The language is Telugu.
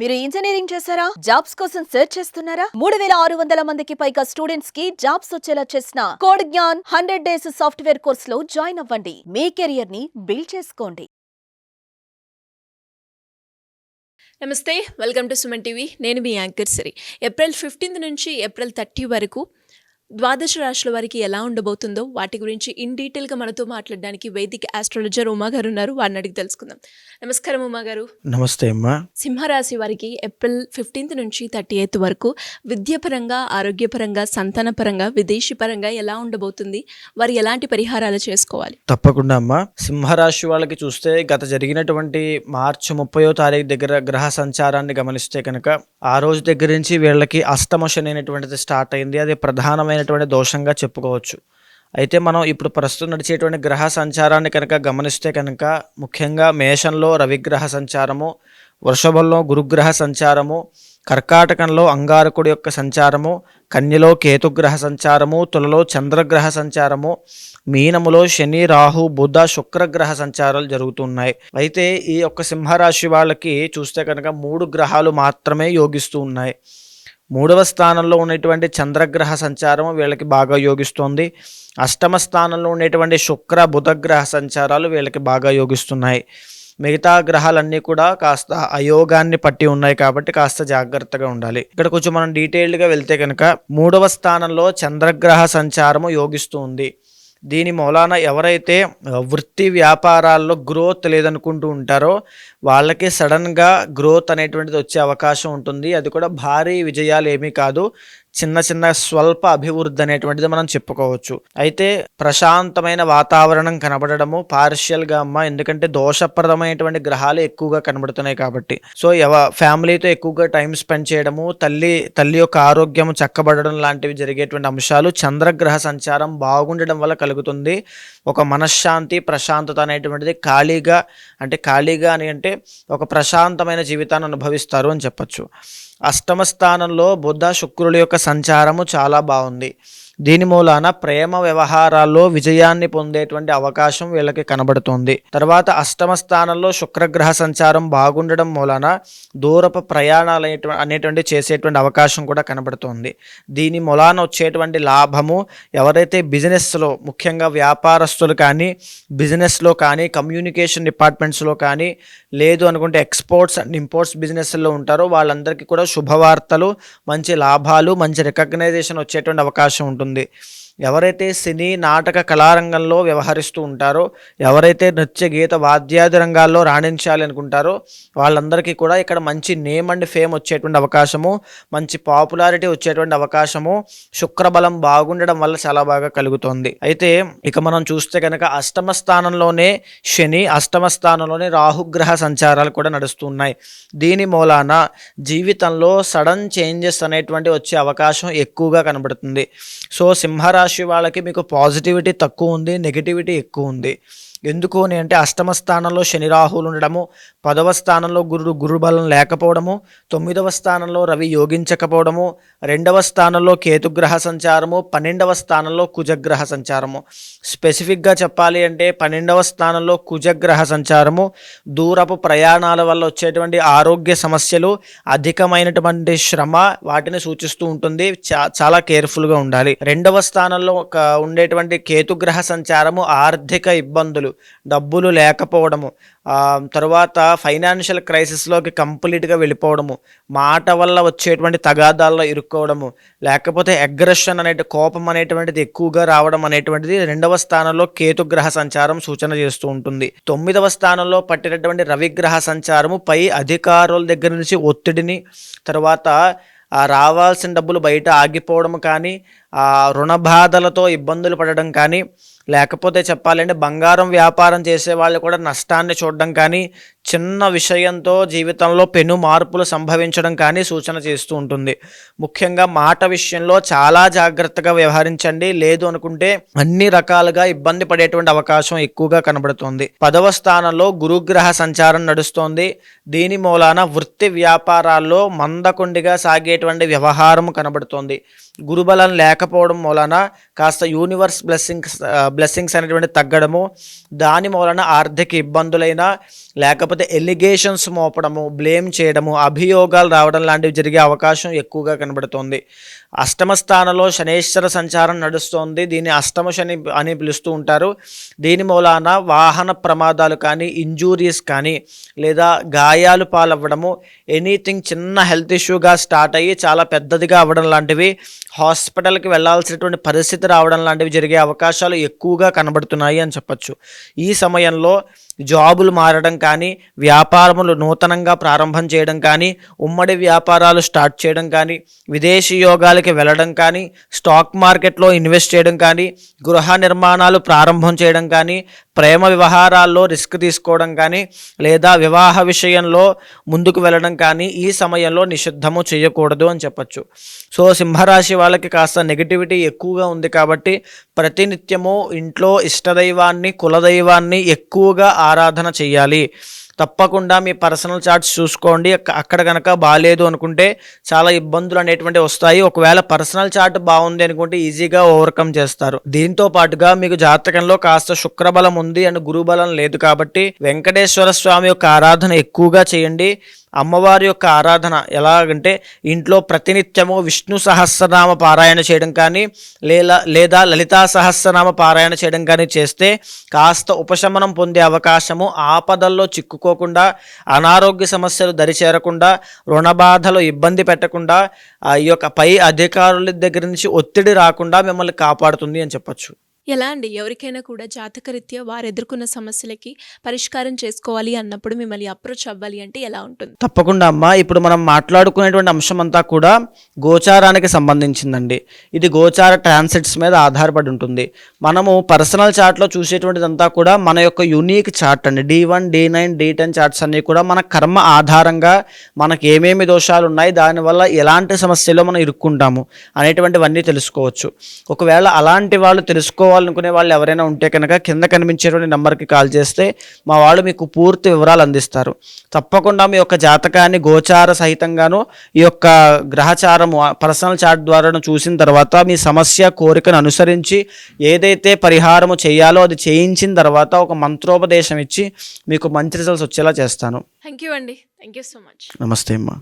మీరు ఇంజనీరింగ్ చేశారా? జాబ్స్ కోసం సెర్చ్ చేస్తున్నారా? 3600 మందికి పైగా స్టూడెంట్స్ కి జాబ్స్ వచ్చేలా చేసిన code Gyan 100 days software course లో జాయిన్ అవ్వండి. మీ కెరియర్ ని బిల్డ్ చేసుకోండి. నమస్తే, వెల్కమ్ టు సుమన్ టీవీ. నేను మీ యాంకర్ సిరి. ఏప్రిల్ 15 నుంచి ఏప్రిల్ 30 వరకు ద్వాదశ రాశుల వారికి ఎలా ఉండబోతుందో వాటి గురించి ఇన్ డీటెయిల్గా మనతో మాట్లాడడానికి వేదిక ఆస్ట్రాలజర్ ఉమా గారు ఉన్నారు. వారిని అడిగి తెలుసుకుందాం. నమస్కారం ఉమా గారు. నమస్తే అమ్మా. సింహరాశి వారికి ఏప్రిల్ 15 నుంచి 30 వరకు విద్యాపరంగా, ఆరోగ్యపరంగా, సంతానపరంగా, విదేశీ పరంగా ఎలా ఉండబోతుంది? వారు ఎలాంటి పరిహారాలు చేసుకోవాలి? తప్పకుండా అమ్మా. సింహరాశి వాళ్ళకి చూస్తే గత జరిగినటువంటి మార్చి 30వ తారీఖు దగ్గర గ్రహ సంచారాన్ని గమనిస్తే కనుక ఆ రోజు దగ్గర నుంచి వీళ్ళకి అష్టమ శని అనేటువంటిది స్టార్ట్ అయింది. అది ప్రధానమైనటువంటి దోషంగా చెప్పుకోవచ్చు. అయితే మనం ఇప్పుడు ప్రస్తుతం నడిచేటువంటి గ్రహ సంచారాన్ని కనుక గమనిస్తే కనుక ముఖ్యంగా మేషంలో రవిగ్రహ సంచారము, వృషభంలో గురుగ్రహ సంచారము, కర్కాటకంలో అంగారకుడి యొక్క సంచారము, కన్యలో కేతుగ్రహ సంచారము, తులలో చంద్రగ్రహ సంచారము, మీనములో శని, రాహు, బుధ, శుక్రగ్రహ సంచారాలు జరుగుతున్నాయి. అయితే ఈ యొక్క సింహరాశి వాళ్ళకి చూస్తే కనుక 3 గ్రహాలు మాత్రమే యోగిస్తూ ఉన్నాయి. 3వ స్థానంలో ఉన్నటువంటి చంద్రగ్రహ సంచారం వీళ్ళకి బాగా యోగిస్తుంది. అష్టమ స్థానంలో ఉండేటువంటి శుక్ర, బుధగ్రహ సంచారాలు వీళ్ళకి బాగా యోగిస్తున్నాయి. మిగతా గ్రహాలన్నీ కూడా కాస్త అయోగాన్ని పట్టి ఉన్నాయి కాబట్టి కాస్త జాగ్రత్తగా ఉండాలి. ఇక్కడ కొంచెం మనం డీటెయిల్డ్గా వెళ్తే కనుక 3వ స్థానంలో చంద్రగ్రహ సంచారము యోగిస్తూ ఉంది. దీని మూలాన ఎవరైతే వృత్తి వ్యాపారాల్లో గ్రోత్ లేదనుకుంటూ ఉంటారో వాళ్ళకి సడన్గా గ్రోత్ అనేటువంటిది వచ్చే అవకాశం ఉంటుంది. అది కూడా భారీ విజయాలు ఏమీ కాదు, చిన్న చిన్న స్వల్ప అభివృద్ధి అనేటువంటిది మనం చెప్పుకోవచ్చు. అయితే ప్రశాంతమైన వాతావరణం కనబడము పార్షియల్గా అమ్మ, ఎందుకంటే దోషప్రదమైనటువంటి గ్రహాలు ఎక్కువగా కనబడుతున్నాయి కాబట్టి. సో ఫ్యామిలీతో ఎక్కువగా టైం స్పెండ్ చేయడము, తల్లి యొక్క ఆరోగ్యం చక్కబడడం లాంటివి జరిగేటువంటి అంశాలు చంద్రగ్రహ సంచారం బాగుండడం వల్ల కలుగుతుంది. ఒక మనశ్శాంతి, ప్రశాంతత అనేటువంటిది ఖాళీగా అంటే ఒక ప్రశాంతమైన జీవితాన్ని అనుభవిస్తారు అని చెప్పచ్చు. అష్టమ స్థానంలో బుధ, శుక్రుల యొక్క సంచారము చాలా బాగుంది. దీని మూలాన ప్రేమ వ్యవహారాల్లో విజయాన్ని పొందేటువంటి అవకాశం వీళ్ళకి కనబడుతుంది. తర్వాత అష్టమ స్థానంలో శుక్రగ్రహ సంచారం బాగుండడం మూలాన దూరపు ప్రయాణాలు అనేటువంటి చేసేటువంటి అవకాశం కూడా కనబడుతుంది. దీని మూలాన వచ్చేటువంటి లాభము ఎవరైతే బిజినెస్లో, ముఖ్యంగా వ్యాపారస్తులు కానీ, బిజినెస్లో కానీ, కమ్యూనికేషన్ డిపార్ట్మెంట్స్లో కానీ, లేదు అనుకుంటే ఎక్స్పోర్ట్స్ అండ్ ఇంపోర్ట్స్ బిజినెస్లో ఉంటారో వాళ్ళందరికీ కూడా శుభవార్తలు, మంచి లాభాలు, మంచి రికగ్నైజేషన్ వచ్చేటువంటి అవకాశం ఉంటుంది. ఎవరైతే సినీ, నాటక, కళారంగంలో వ్యవహరిస్తూ ఉంటారో, ఎవరైతే నృత్య, గీత, వాద్యాది రంగాల్లో రాణించాలి అనుకుంటారో వాళ్ళందరికీ కూడా ఇక్కడ మంచి నేమ్ అండ్ ఫేమ్ వచ్చేటువంటి అవకాశము, మంచి పాపులారిటీ వచ్చేటువంటి అవకాశము శుక్రబలం బాగుండడం వల్ల చాలా బాగా కలుగుతుంది. అయితే ఇక మనం చూస్తే కనుక అష్టమ స్థానంలోనే శని, అష్టమ స్థానంలోనే రాహుగ్రహ సంచారాలు కూడా నడుస్తున్నాయి. దీని మూలాన జీవితంలో సడన్ చేంజెస్ అనేటువంటి వచ్చే అవకాశం ఎక్కువగా కనబడుతుంది. సో సింహరాశి వాళ్ళకి మీకు పాజిటివిటీ తక్కువ ఉంది, నెగిటివిటీ ఎక్కువ ఉంది. ఎందుకు అని అంటే అష్టమ స్థానంలో శని, రాహులు ఉండడము, 10వ స్థానంలో గురుబలం లేకపోవడము, 9వ స్థానంలో రవి యోగించకపోవడము, 2వ స్థానంలో కేతుగ్రహ సంచారము, 12వ స్థానంలో కుజగ్రహ సంచారము. స్పెసిఫిక్గా చెప్పాలి అంటే 12వ స్థానంలో కుజగ్రహ సంచారము దూరపు ప్రయాణాల వల్ల వచ్చేటువంటి ఆరోగ్య సమస్యలు, అధికమైనటువంటి శ్రమ వాటిని సూచిస్తూ ఉంటుంది. చాలా కేర్ఫుల్గా ఉండాలి. 2వ స్థానంలో ఉండేటువంటి కేతుగ్రహ సంచారము ఆర్థిక ఇబ్బందులు, డబ్బులు లేకపోవడము, తర్వాత ఫైనాన్షియల్ క్రైసిస్లోకి కంప్లీట్గా వెళ్ళిపోవడము, మాట వల్ల వచ్చేటువంటి తగాదాల్లో ఇరుక్కోవడము, లేకపోతే అగ్రెషన్ కోపం అనేటువంటిది ఎక్కువగా రావడం అనేటువంటిది 2వ స్థానంలో కేతుగ్రహ సంచారం సూచన చేస్తూ ఉంటుంది. 9వ స్థానంలో పట్టినటువంటి రవిగ్రహ సంచారము పై అధికారుల దగ్గర నుంచి ఒత్తిడిని, తర్వాత రావాల్సిన డబ్బులు బయట ఆగిపోవడం కానీ, రుణ బాధలతో ఇబ్బందులు పడడం కానీ, లేకపోతే చెప్పాలంటే బంగారం వ్యాపారం చేసే వాళ్ళు కూడా నష్టాన్ని చూడడం కానీ, చిన్న విషయంతో జీవితంలో పెను మార్పులు సంభవించడం కానీ సూచన చేస్తూ ఉంటుంది. ముఖ్యంగా మాట విషయంలో చాలా జాగ్రత్తగా వ్యవహరించండి, లేదు అనుకుంటే అన్ని రకాలుగా ఇబ్బంది పడేటువంటి అవకాశం ఎక్కువగా కనబడుతుంది. 10వ స్థానంలో గురుగ్రహ సంచారం నడుస్తోంది. దీని మూలాన వృత్తి వ్యాపారాల్లో మందకొండిగా సాగేటువంటి వ్యవహారం కనబడుతోంది. గురుబలం లేకపోవడం మూలన కాస్త యూనివర్స్ బ్లెస్సింగ్స్ అనేటువంటి తగ్గడము, దాని మూలన ఆర్థిక ఇబ్బందులైనా లేకపోతే లేకపోతే ఎలిగేషన్స్ మోపడము, బ్లేమ్ చేయడము, అభియోగాలు రావడం లాంటివి జరిగే అవకాశం ఎక్కువగా కనబడుతోంది. అష్టమ స్థానంలో శనేశ్వర సంచారం నడుస్తోంది. దీన్ని అష్టమ శని అని పిలుస్తూ ఉంటారు. దీని మూలాన వాహన ప్రమాదాలు కానీ, ఇంజూరీస్ కానీ, లేదా గాయాలు పాలవ్వడము, ఎనీథింగ్ చిన్న హెల్త్ ఇష్యూగా స్టార్ట్ అయ్యి చాలా పెద్దదిగా అవ్వడం లాంటివి, హాస్పిటల్కి వెళ్ళాల్సినటువంటి పరిస్థితి రావడం లాంటివి జరిగే అవకాశాలు ఎక్కువగా కనబడుతున్నాయి అని చెప్పచ్చు. ఈ సమయంలో జాబులు మారడం కానీ, వ్యాపారములు నూతనంగా ప్రారంభం చేయడం కానీ, ఉమ్మడి వ్యాపారాలు స్టార్ట్ చేయడం కానీ, విదేశీ యోగాలకి వెళ్ళడం కానీ, స్టాక్ మార్కెట్లో ఇన్వెస్ట్ చేయడం కానీ, గృహ నిర్మాణాలు ప్రారంభం చేయడం కానీ, ప్రేమ వ్యవహారాల్లో రిస్క్ తీసుకోవడం కానీ, లేదా వివాహ విషయంలో ముందుకు వెళ్ళడం కానీ ఈ సమయంలో నిషిద్ధము చేయకూడదు అని చెప్పచ్చు. సో సింహరాశి వాళ్ళకి కాస్త నెగిటివిటీ ఎక్కువగా ఉంది కాబట్టి ప్రతినిత్యము ఇంట్లో ఇష్టదైవాన్ని, కులదైవాన్ని ఎక్కువగా ఆరాధన చేయాలి. తప్పకుండా మీ పర్సనల్ చార్ట్స్ చూసుకోండి. అక్కడ కనుక బాగాలేదు అనుకుంటే చాలా ఇబ్బందులు అనేటువంటి వస్తాయి. ఒకవేళ పర్సనల్ చార్ట్ బాగుంది అనుకుంటే ఈజీగా ఓవర్కమ్ చేస్తారు. దీంతో పాటుగా మీకు జాతకంలో కాస్త శుక్రబలం ఉంది అండ్ గురుబలం లేదు కాబట్టి వెంకటేశ్వర స్వామి యొక్క ఆరాధన ఎక్కువగా చేయండి. అమ్మవారి యొక్క ఆరాధన ఎలాగంటే ఇంట్లో ప్రతినిత్యము విష్ణు సహస్రనామ పారాయణ చేయడం కానీ, లేదా లలితా సహస్రనామ పారాయణ చేయడం కానీ చేస్తే కాస్త ఉపశమనం పొందే అవకాశము, ఆపదల్లో చిక్కుకోకుండా, అనారోగ్య సమస్యలు దరిచేరకుండా, రుణబాధలు ఇబ్బంది పెట్టకుండా, ఈ యొక్క పై అధికారుల దగ్గర నుంచి ఒత్తిడి రాకుండా మిమ్మల్ని కాపాడుతుంది అని చెప్పచ్చు. ఎలా అండి, ఎవరికైనా కూడా జాతకరీత్యా వారు ఎదుర్కొన్న సమస్యలకి పరిష్కారం చేసుకోవాలి అన్నప్పుడు మిమ్మల్ని అప్రోచ్ అవ్వాలి అంటే ఎలా ఉంటుంది? తప్పకుండా అమ్మా. ఇప్పుడు మనం మాట్లాడుకునేటువంటి అంశం అంతా కూడా గోచారానికి సంబంధించిందండి. ఇది గోచార ట్రాన్సిట్స్ మీద ఆధారపడి ఉంటుంది. మనము పర్సనల్ చార్ట్లో చూసేటువంటిదంతా కూడా మన యొక్క యూనిక్ చార్ట్ అండి. D1, D9, D10 చార్ట్స్ అన్నీ కూడా మన కర్మ ఆధారంగా మనకి ఏమేమి దోషాలు ఉన్నాయి, దానివల్ల ఎలాంటి సమస్యలో మనం ఇరుక్కుంటాము అనేటువంటివన్నీ తెలుసుకోవచ్చు. ఒకవేళ అలాంటి వాళ్ళు తెలుసుకోవాలనుకునే వాళ్ళు ఎవరైనా ఉంటే కనుక కింద కనిపించేటువంటి నెంబర్కి కాల్ చేస్తే మా వాళ్ళు మీకు పూర్తి వివరాలు అందిస్తారు. తప్పకుండా మీ యొక్క జాతకాన్ని గోచార సహితంగాను ఈ యొక్క గ్రహచారము పర్సనల్ చార్ట్ ద్వారా చూసిన తర్వాత మీ సమస్య కోరికను అనుసరించి ఏదైతే పరిహారము చేయాలో అది చేయించిన తర్వాత ఒక మంత్రోపదేశం ఇచ్చి మీకు మంచి రిజల్ట్స్ వచ్చేలా చేస్తాను. థ్యాంక్ యూ అండి. Thank you so much. నమస్తే అమ్మా.